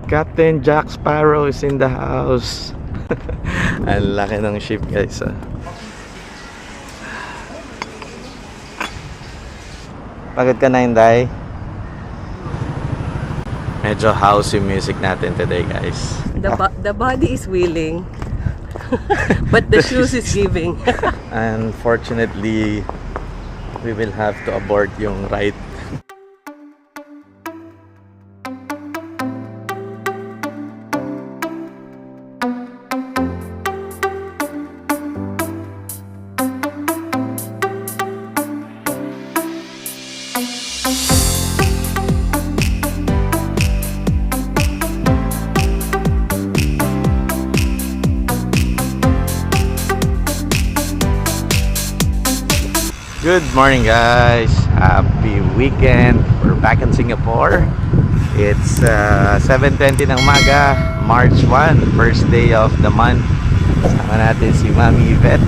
Captain Jack Sparrow is in the house. Ang laki ng ship, guys. Pagod ka na, Inday? Medyo house yung music natin today, guys. The body is willing, but the shoes is giving. Unfortunately, we will have to abort yung ride. Good morning, guys. Happy weekend. We're back in Singapore. It's 7:20 ng umaga, March 1, first day of the month. Sama natin si Mami Yvette.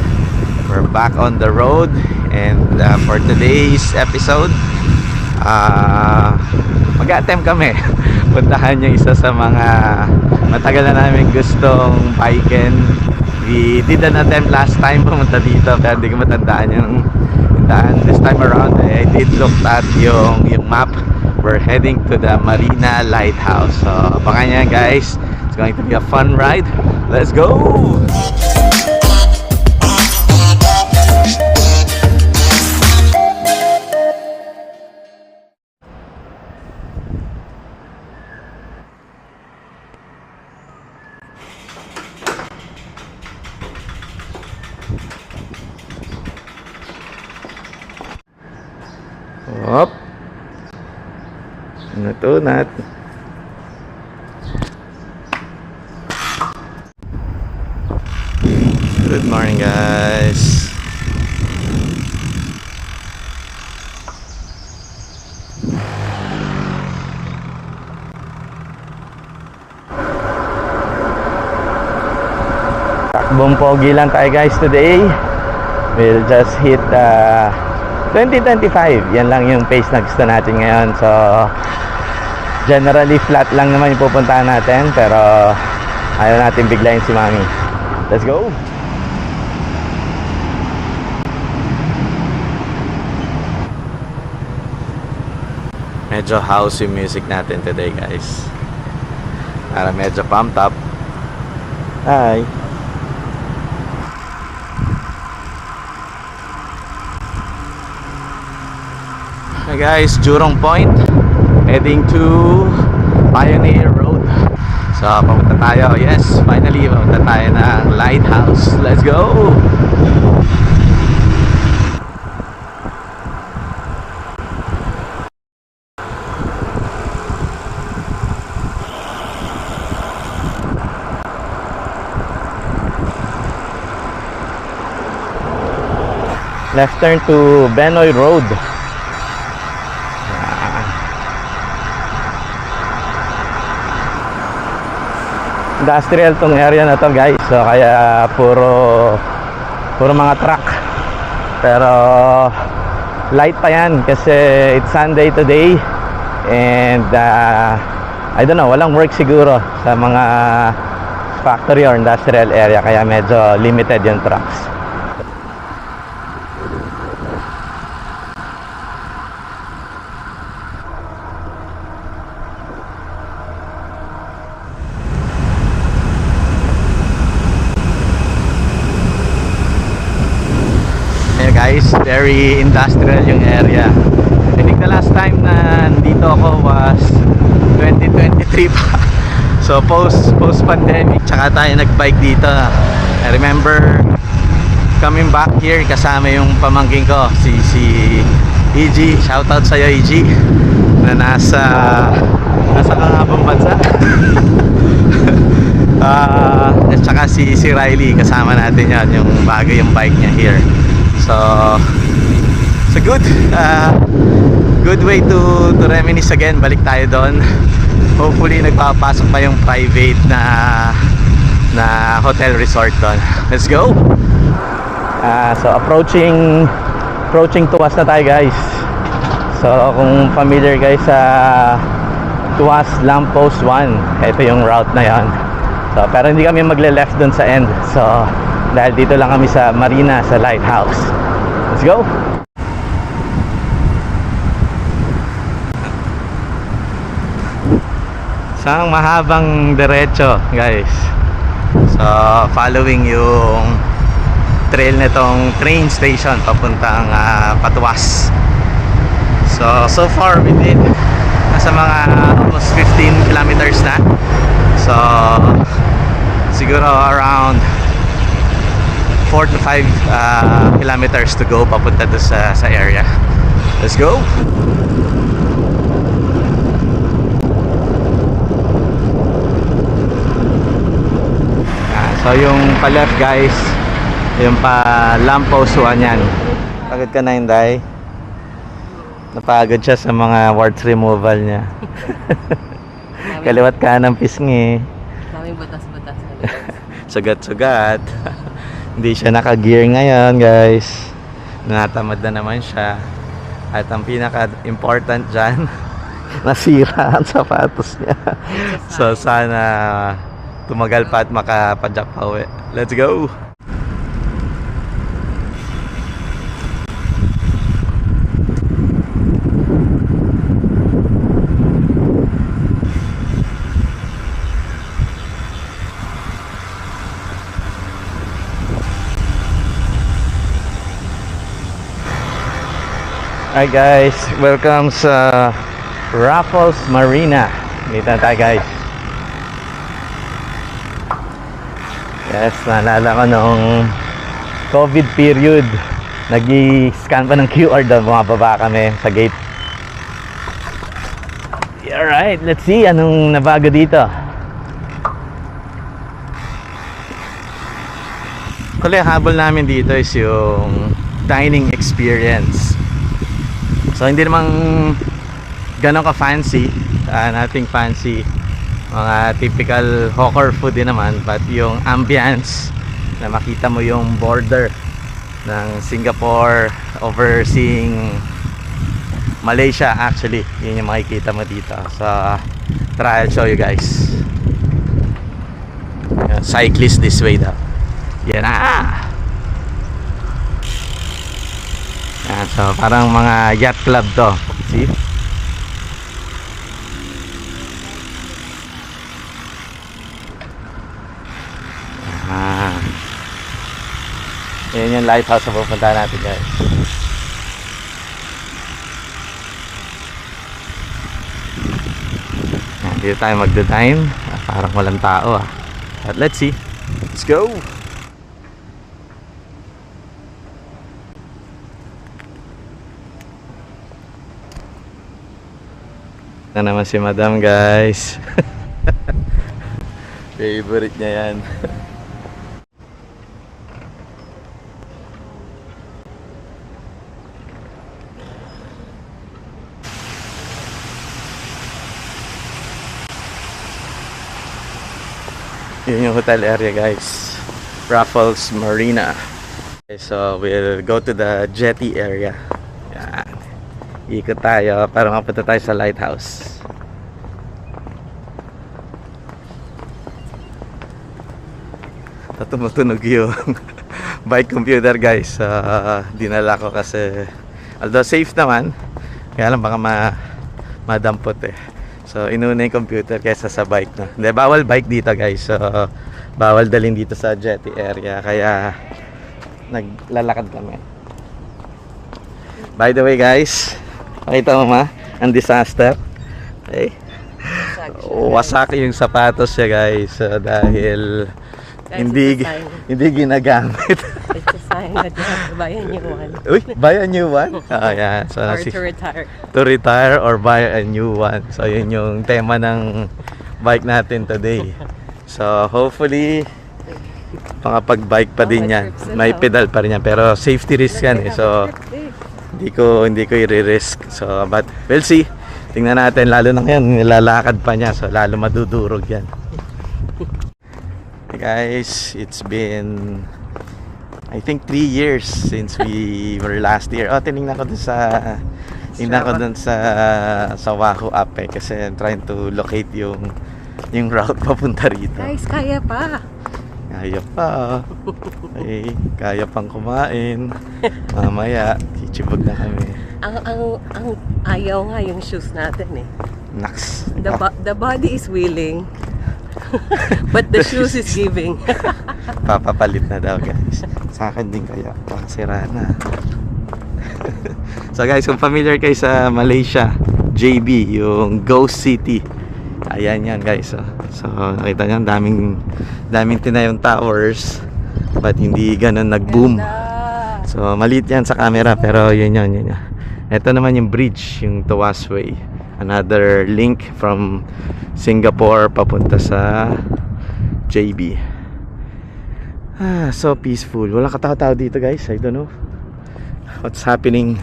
We're back on the road, and for today's episode, mag-attempt kami puntahan yung isa sa mga matagal na namin gustong biken. We did an attempt last time pumunta dito, pero hindi ko matandaan yung daan. This time around, I did look at yung map. We're heading to the Marina Lighthouse. So, abangan nyo yan, guys. It's going to be a fun ride. Let's go! Hop. Natunat. Good morning, guys. Takbong pogi lang tayo, guys, today. We'll just hit 2025, yan lang yung pace na gusto natin ngayon. So generally flat lang naman yung pupuntahan natin, pero ayaw natin biglayin si Mami. Let's go! Medyo house yung music natin today, guys, para medyo pumped up. Hi! Hey guys, Jurong Point, heading to Pioneer Road. So papunta tayo. Yes, finally papunta tayo ng Lighthouse. Let's go! Left turn to Benoy Road. Industrial tong area na to, guys. So kaya puro mga truck. Pero light pa yan kasi it's Sunday today. And I don't know, walang work siguro sa mga factory or industrial area, kaya medyo limited yung trucks. Guys, very industrial yung area. I think the last time na nandito ako was 2023 pa. So post pandemic, tsaka tayo nagbike dito. I remember coming back here kasama yung pamangking ko, si EG. Shoutout sa'yo, EG, na nasa kakabang bansa. At tsaka si Riley, kasama natin yan, yung bago yung bike niya here. So it's a good way to reminisce again. Balik tayo doon. Hopefully nagpapasok pa yung private na hotel resort doon. Let's go! So approaching Tuas na tayo, guys. So kung familiar guys sa Patuas Lamppost 1. Ito yung route na yan. So, pero hindi kami magle-left dun sa end. So, dahil dito lang kami sa marina, sa lighthouse. Let's go! Isang mahabang diretso, guys. So, following yung trail nitong train station papuntang Patuas. So far we did nasa mga almost 15 kilometers na. So siguro around 4 to 5 kilometers to go papunta doon sa area. Let's go! So yung pa-left guys, yung pa-lamppost 1 yan. Pagod ka na, Inday? Napagod siya sa mga warts removal niya. Kaliwat ka ng pisngi. Daming butas-butas. Sugat-sugat. Hindi siya naka-gear ngayon, guys. Natamad na naman siya. At ang pinaka-important dyan, nasira ang sapatos niya. So sana tumagal pa at makapadyak pa uwi. Let's go! Hi guys, welcome sa Raffles Marina. Dito na tayo guys. Yes, naalala ko nung COVID period, nag-i-scan pa ng QR daw, bumababa kami sa gate. Alright, let's see anong nabago dito. Actually, ang habol namin dito is yung dining experience. So hindi namang ganon ka fancy, nothing fancy, mga typical hawker food din naman, but yung ambience na makita mo yung border ng Singapore overseeing Malaysia, actually yun yung makikita mo dito. So try, I'll show you guys. Cyclist this way daw. Yan na. Yan, so parang mga yacht club to. See? Yan yung lighthouse na pupunta natin guys. Yan, dito tayo magdadine. Parang walang tao But let's see. Let's go! Na naman si Madam guys. Favorite niya yan. Yun yung hotel area guys, Raffles Marina. Okay, so we'll go to the jetty area. Yan. Ikot tayo para mapunta tayo sa lighthouse. Tumutunog yung bike computer guys. Dinala ko kasi although safe naman, kaya lang baka madampot So inuna yung computer kaysa sa bike na. Hindi, bawal bike dito guys. So bawal dalhin dito sa jetty area, kaya naglalakad kami. By the way guys, nakita mo ang disaster. Okay. Wasak yung sapatos siya guys, dahil hindi ginagamit. It's a sign that you have to buy a new one. Uy, buy a new one? Yeah. So, Or to retire. To retire or buy a new one. So yun yung tema ng bike natin today. So hopefully makapag-bike pa din yan. May pedal pa rin yan, pero safety risk yan So hindi ko i-risk. So but we'll see. Tingnan natin, lalo na ngayon nilalakad pa niya, so lalo madudurog yan. Hey guys, it's been I think 3 years since we were last here. Tinignan ko dun sa Tingnan ko dun sa Wahoo app eh, kasi I'm trying to locate yung route papunta rito. Guys, kaya pa. Kaya pa. Okay, kaya pang kumain. Mamaya, chichibog na kami. Ang ayaw nga yung shoes natin eh. Naks. The body is willing. But the shoes is giving. Papapalit na daw guys. Sa akin din kaya. Pakasira na. So guys, kung familiar kayo sa Malaysia, JB, yung Ghost City. Ayan yan guys. So nakita nyo, daming tinayong towers. But hindi ganun nag-boom. So maliit yan sa camera, pero yun. Ito naman yung bridge, yung Tuas Way. Another link from Singapore papunta sa JB. So peaceful. Wala katao-tao dito guys. I don't know what's happening.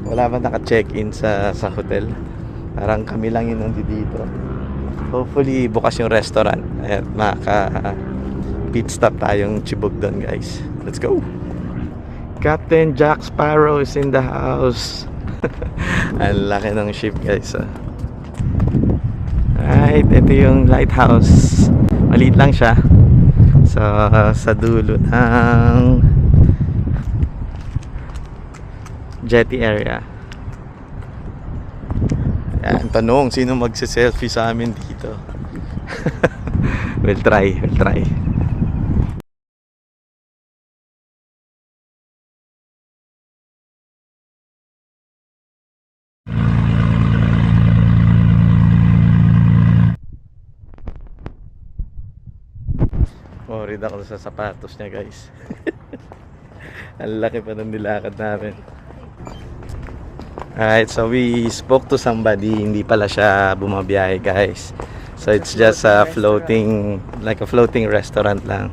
Wala ba naka-check-in sa hotel? Parang kami lang yung nandito. Hopefully bukas yung restaurant at maka-pit stop tayong Chibog doon guys. Let's go! Captain Jack Sparrow is in the house. Ang laki ng ship guys. Right, ito yung lighthouse. Maliit lang siya. Sa dulo ng jetty area. Yan, tanong, sino magse-selfie sa amin dito? We'll try. Worried ako sa sapatos niya guys. Ang laki pa ng nilakad namin. Alright, so we spoke to somebody. Hindi pala siya bumabiyahe guys. So it's just a floating restaurant lang.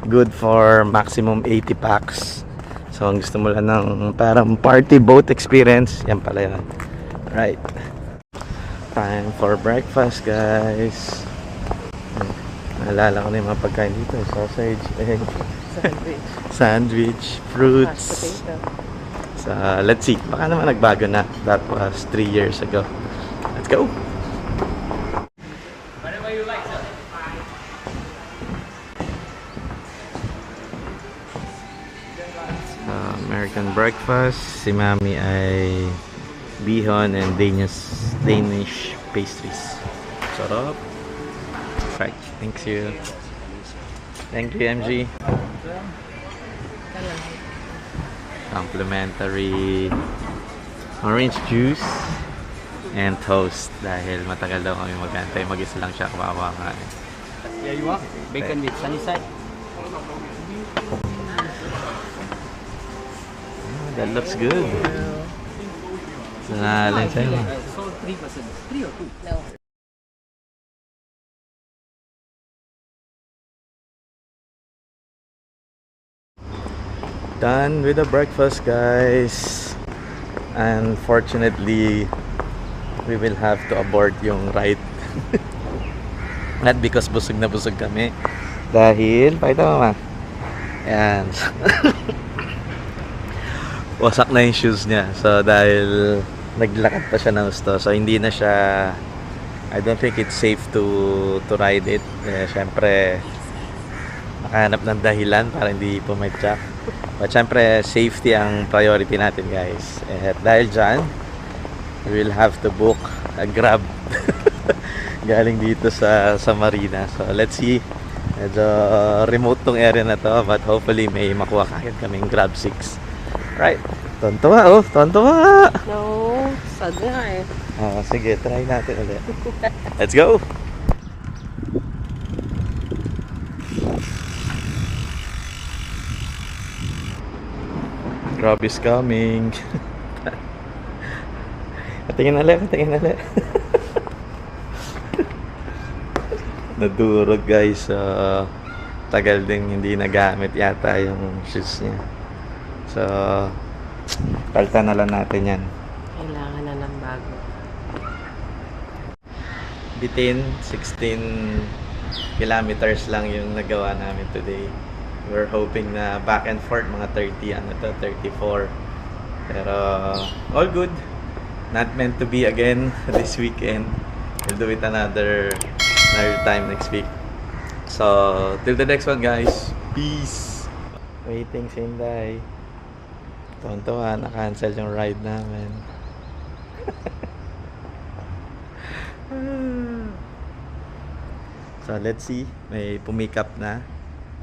Good for maximum 80 packs. So ang gusto mo lang ng parang party boat experience, yan pala yun. Alright, time for breakfast guys. Naalala ko na yung mga pagkain dito. Sausage, egg, sandwich, fruits. So, let's see. Baka naman nagbago na. That was 3 years ago. Let's go! Whatever you like, sir. American breakfast. Si Mami ay bihon and Danish pastries. Sarap. Right. Thank you. Thank you, MG. Complimentary orange juice and toast dahil matagal daw kami mag-antay. Mag-isa lang siya, kawawa nga. Here you are. Bacon with sunny side. That looks good. Sinalin sa'yo. So 3%. 3 or 2? No. Done with the breakfast guys. Unfortunately, we will have to abort yung ride. Not because busog na busog kami. Dahil, pakita mo ma. Ayan. Wasak na yung shoes niya. So dahil naglakad pa siya ng gusto. So hindi na siya, I don't think it's safe to ride it. Syempre nakahanap ng dahilan para hindi pumadyak. But syempre safety ang priority natin guys. At dahil dyan, we will have to book a Grab galing dito sa Marina. So let's see. Medyo remote tong area na to, but hopefully may makuha kagad kaming Grab 6. Right. Tontuwa tontuwa. No, sad nga eh. Sige, try natin ulit. Let's go. Grab is coming. Tingin ulit. Nadurog guys. Tagal din hindi nagamit yata yung shoes niya. So, palta na lang natin yan. Kailangan na ng bago. Bitin, 16 kilometers lang yung nagawa namin today. We're hoping na back and forth mga 34. Pero all good. Not meant to be again this weekend. We'll do it another time next week. So, till the next one, guys. Peace! Waiting si Inday. Tonto na-cancel yung ride namin. So, let's see. May pumikap na.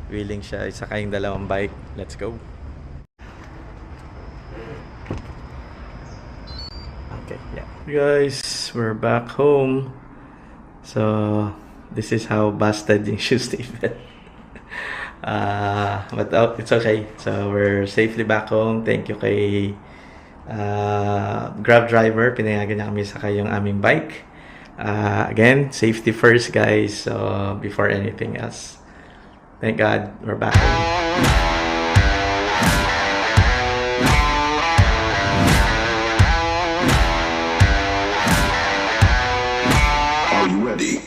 Willing siya isakay yung dalawang bike. Let's go. Okay, yeah. Guys, we're back home. So, this is how busted yung shoes Steven. But it's okay. So, we're safely back home. Thank you kay Grab driver. Pinayagan niya kami sakay yung aming bike. Again, safety first, guys. So, before anything else. Thank God, we're back home. Are you ready?